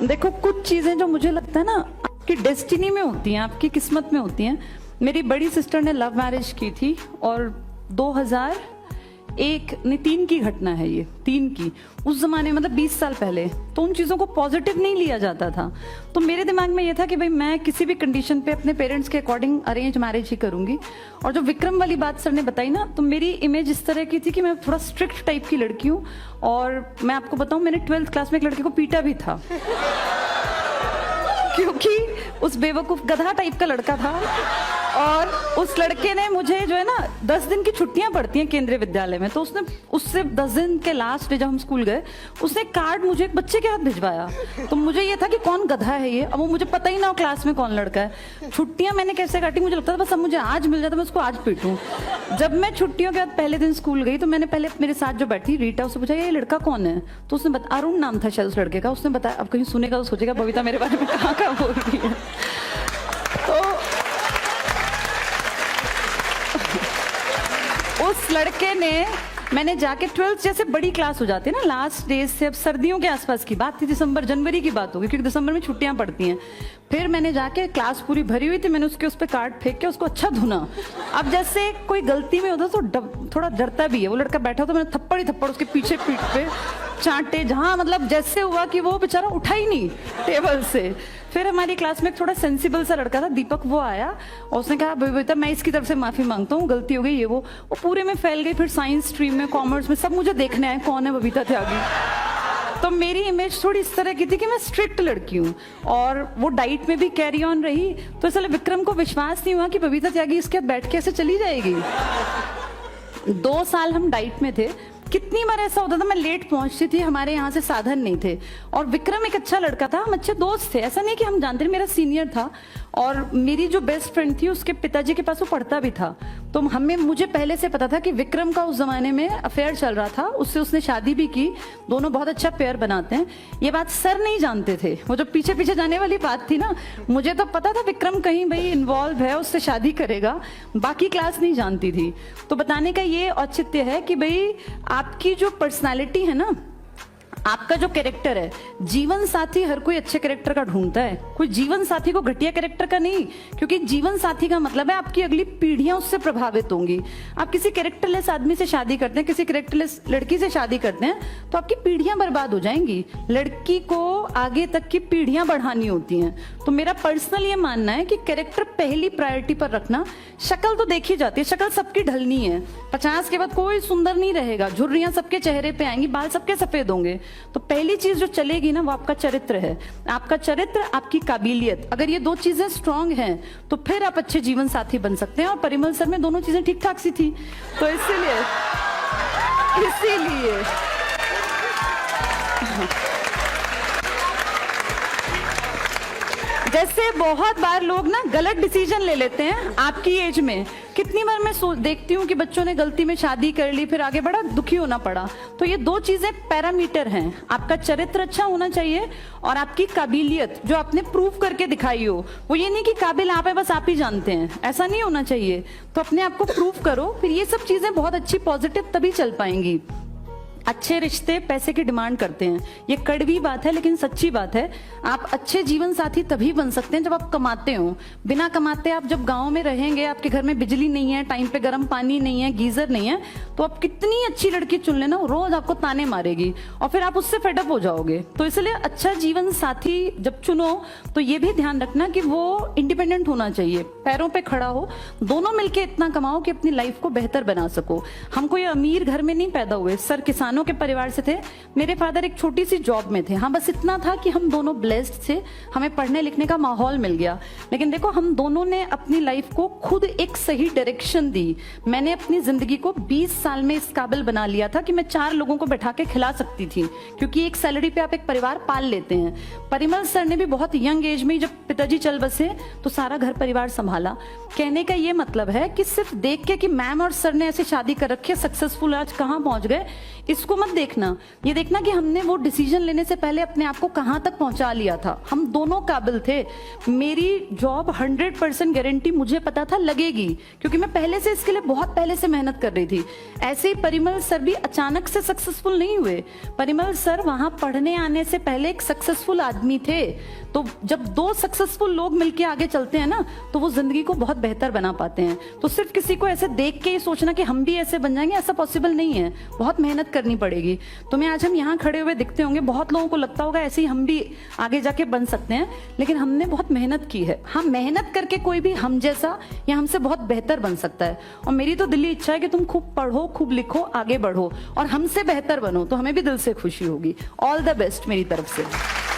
देखो, कुछ चीजें जो मुझे लगता है ना आपकी डेस्टिनी में होती हैं, आपकी किस्मत में होती हैं। मेरी बड़ी सिस्टर ने लव मैरिज की थी और 2001 नहीं 3 की घटना है ये, 3 की, उस जमाने मतलब 20 साल पहले, तो उन चीजों को पॉजिटिव नहीं लिया जाता था। तो मेरे दिमाग में ये था कि भाई मैं किसी भी कंडीशन पे अपने पेरेंट्स के अकॉर्डिंग अरेंज मैरिज ही करूंगी। और जो विक्रम वाली बात सर ने बताई ना, तो मेरी इमेज इस तरह की थी कि मैं थोड़ा स्ट्रिक्ट टाइप की लड़की हूँ। और मैं आपको बताऊं, मैंने 12th क्लास में एक लड़के को पीटा भी था क्योंकि उस बेवकूफ गधा टाइप का लड़का था। और उस लड़के ने मुझे जो है ना 10 दिन की छुट्टियां पड़ती हैं केंद्रीय विद्यालय में, तो उसने उससे 10 दिन के लास्ट डे जब हम स्कूल गए, उसने कार्ड मुझे एक बच्चे के हाथ भिजवाया। तो मुझे ये था कि कौन गधा है ये, अब वो मुझे पता ही ना हो क्लास में कौन लड़का है। छुट्टियां मैंने कैसे काटी, मुझे लगता था बस अब मुझे आज मिल जाता, मैं उसको आज पीटूं। जब मैं छुट्टियों के बाद पहले दिन स्कूल गई, तो मैंने पहले मेरे साथ जो बैठी रीटा, उससे पूछा ये लड़का कौन है। तो उसने अरुण नाम था शायद उस लड़के का। उसने बताया, अब कहीं सुनेगा तो सोचेगा बबीता मेरे बारे में कहाँ कहाँ बोल रही है। तो उस लड़के ने, मैंने जाके 12th जैसे बड़ी क्लास हो जाती है ना, लास्ट डेज से, अब सर्दियों के आसपास की बात थी, दिसंबर जनवरी की बात होगी क्योंकि दिसंबर में छुट्टियां पड़ती हैं। फिर मैंने जाके, क्लास पूरी भरी हुई थी, मैंने उसके उस पर कार्ड फेंक के उसको अच्छा धुना। अब जैसे कोई गलती में होता तो थोड़ा डरता भी है, वो लड़का बैठा तो मैंने थप्पड़ ही थप्पड़ उसके पीछे पीठ पे चांटे, जहां मतलब जैसे हुआ कि वो बेचारा उठा ही नहीं टेबल से। फिर हमारी क्लास में एक थोड़ा सेंसिबल सा लड़का था दीपक, वो आया और उसने कहा बबीता मैं इसकी तरफ से माफी मांगता हूँ, गलती हो गई ये वो पूरे में फैल गई। फिर साइंस स्ट्रीम में, कॉमर्स में, सब मुझे देखने आए कौन है बबीता त्यागी। तो मेरी इमेज थोड़ी इस तरह की थी कि मैं स्ट्रिक्ट लड़की हूँ, और वो डाइट में भी कैरी ऑन रही। तो इसलिए विक्रम को विश्वास नहीं हुआ कि बबीता त्यागी इसके साथ बैठ के ऐसे चली जाएगी। 2 साल हम डाइट में थे। कितनी बार ऐसा होता था मैं लेट पहुंचती थी, हमारे यहाँ से साधन नहीं थे, और विक्रम एक अच्छा लड़का था, हम अच्छे दोस्त थे, ऐसा नहीं कि हम जानते, मेरा सीनियर था। और मेरी जो बेस्ट फ्रेंड थी उसके पिताजी के पास वो पढ़ता भी था। तो मुझे पहले से पता था कि विक्रम का उस जमाने में अफेयर चल रहा था, उससे उसने शादी भी की, दोनों बहुत अच्छा पेयर बनाते हैं। ये बात सर नहीं जानते थे, वो जो पीछे पीछे जाने वाली बात थी ना, मुझे तो पता था विक्रम कहीं भाई इन्वॉल्व है, उससे शादी करेगा, बाकी क्लास नहीं जानती थी। तो बताने का ये औचित्य है कि भाई आपकी जो पर्सनालिटी है ना, आपका जो कैरेक्टर है, जीवन साथी हर कोई अच्छे कैरेक्टर का ढूंढता है, कोई जीवन साथी को घटिया कैरेक्टर का नहीं, क्योंकि जीवन साथी का मतलब है आपकी अगली पीढ़ियां उससे प्रभावित होंगी। आप किसी कैरेक्टरलेस आदमी से शादी करते हैं, किसी कैरेक्टरलेस लड़की से शादी करते हैं, तो आपकी पीढ़ियां बर्बाद हो जाएंगी। लड़की को आगे तक की पीढ़ियां बढ़ानी होती हैं। तो मेरा पर्सनल ये मानना है कि कैरेक्टर पहली प्रायोरिटी पर रखना। शक्ल तो देखी जाती है, शक्ल सबकी ढलनी है, 50 के बाद कोई सुंदर नहीं रहेगा, झुर्रियां सबके चेहरे पे आएंगी, बाल सबके सफेद होंगे। तो पहली चीज जो चलेगी ना, वो आपका चरित्र है। आपका चरित्र, आपकी काबिलियत, अगर ये 2 चीजें स्ट्रांग हैं तो फिर आप अच्छे जीवन साथी बन सकते हैं। और परिमल सर में दोनों चीजें ठीक ठाक सी थी, तो इसीलिए जैसे बहुत बार लोग ना गलत डिसीजन ले लेते हैं आपकी एज में। कितनी बार मैं देखती हूँ कि बच्चों ने गलती में शादी कर ली, फिर आगे बढ़ा, दुखी होना पड़ा। तो ये 2 चीजें पैरामीटर हैं, आपका चरित्र अच्छा होना चाहिए और आपकी काबिलियत जो आपने प्रूव करके दिखाई हो। वो ये नहीं कि काबिल आप है बस आप ही जानते हैं, ऐसा नहीं होना चाहिए। तो अपने आप को प्रूव करो, फिर ये सब चीजें बहुत अच्छी पॉजिटिव तभी चल पाएंगी। अच्छे रिश्ते पैसे की डिमांड करते हैं, ये कड़वी बात है लेकिन सच्ची बात है। आप अच्छे जीवन साथी तभी बन सकते हैं जब आप कमाते हो। बिना कमाते आप जब गांव में रहेंगे, आपके घर में बिजली नहीं है, टाइम पे गर्म पानी नहीं है, गीजर नहीं है, तो आप कितनी अच्छी लड़की चुन लेना, रोज आपको ताने मारेगी और फिर आप उससे फेडअप हो जाओगे। तो इसलिए अच्छा जीवन साथी जब चुनो तो ये भी ध्यान रखना कि वो इंडिपेंडेंट होना चाहिए, पैरों पे खड़ा हो, दोनों मिलके इतना कमाओ कि अपनी लाइफ को बेहतर बना सको। हम कोई अमीर घर में नहीं पैदा हुए, सर किसानों के परिवार से थे, मेरे फादर एक छोटी सी जॉब में थे। हाँ, बस इतना था कि हम दोनों ब्लेस्ड थे, हमें पढ़ने लिखने का माहौल मिल गया। लेकिन देखो, हम दोनों ने अपनी लाइफ को खुद एक सही डायरेक्शन दी। मैंने अपनी जिंदगी को 20 साल में इस काबिल बना लिया था कि मैं 4 लोगों को बैठा के खिला सकती थी, क्योंकि एक सैलरी पे आप एक परिवार पाल लेते हैं। परिमल सर ने भी बहुत यंग एज में जब पिताजी चल बसे तो सारा घर परिवार संभाला। कहने का ये मतलब है कि सिर्फ देख के कि मैम और सर ने ऐसे शादी कर रखी है, सक्सेसफुल आज कहाँ पहुंच गए, इस इसको मत देखना, ये देखना कि हमने वो डिसीजन लेने से पहले अपने आप को कहाँ तक पहुंचा लिया था। हम दोनों काबिल थे। मेरी जॉब 100% गारंटी मुझे पता था लगेगी, क्योंकि मैं पहले से इसके लिए बहुत पहले से मेहनत कर रही थी। ऐसे ही परिमल सर भी अचानक से सक्सेसफुल नहीं हुए। परिमल सर वहां पढ़ने आने से पहले एक सक्सेसफुल आदमी थे। तो जब दो सक्सेसफुल लोग मिलके आगे चलते हैं ना, तो वो जिंदगी को बहुत बेहतर बना पाते हैं। तो सिर्फ किसी को ऐसे देख के ही सोचना कि हम भी ऐसे बन जाएंगे, ऐसा पॉसिबल नहीं है। बहुत मेहनत करनी पड़ेगी। तो मैं आज हम यहाँ खड़े हुए दिखते होंगे, बहुत लोगों को लगता होगा ऐसे ही हम भी आगे जाके बन सकते हैं, लेकिन हमने बहुत मेहनत की है। हाँ, मेहनत करके कोई भी हम जैसा या हमसे बहुत बेहतर बन सकता है। और मेरी तो दिली इच्छा है कि तुम खूब पढ़ो, खूब लिखो, आगे बढ़ो और हमसे बेहतर बनो, तो हमें भी दिल से खुशी होगी। ऑल द बेस्ट मेरी तरफ से।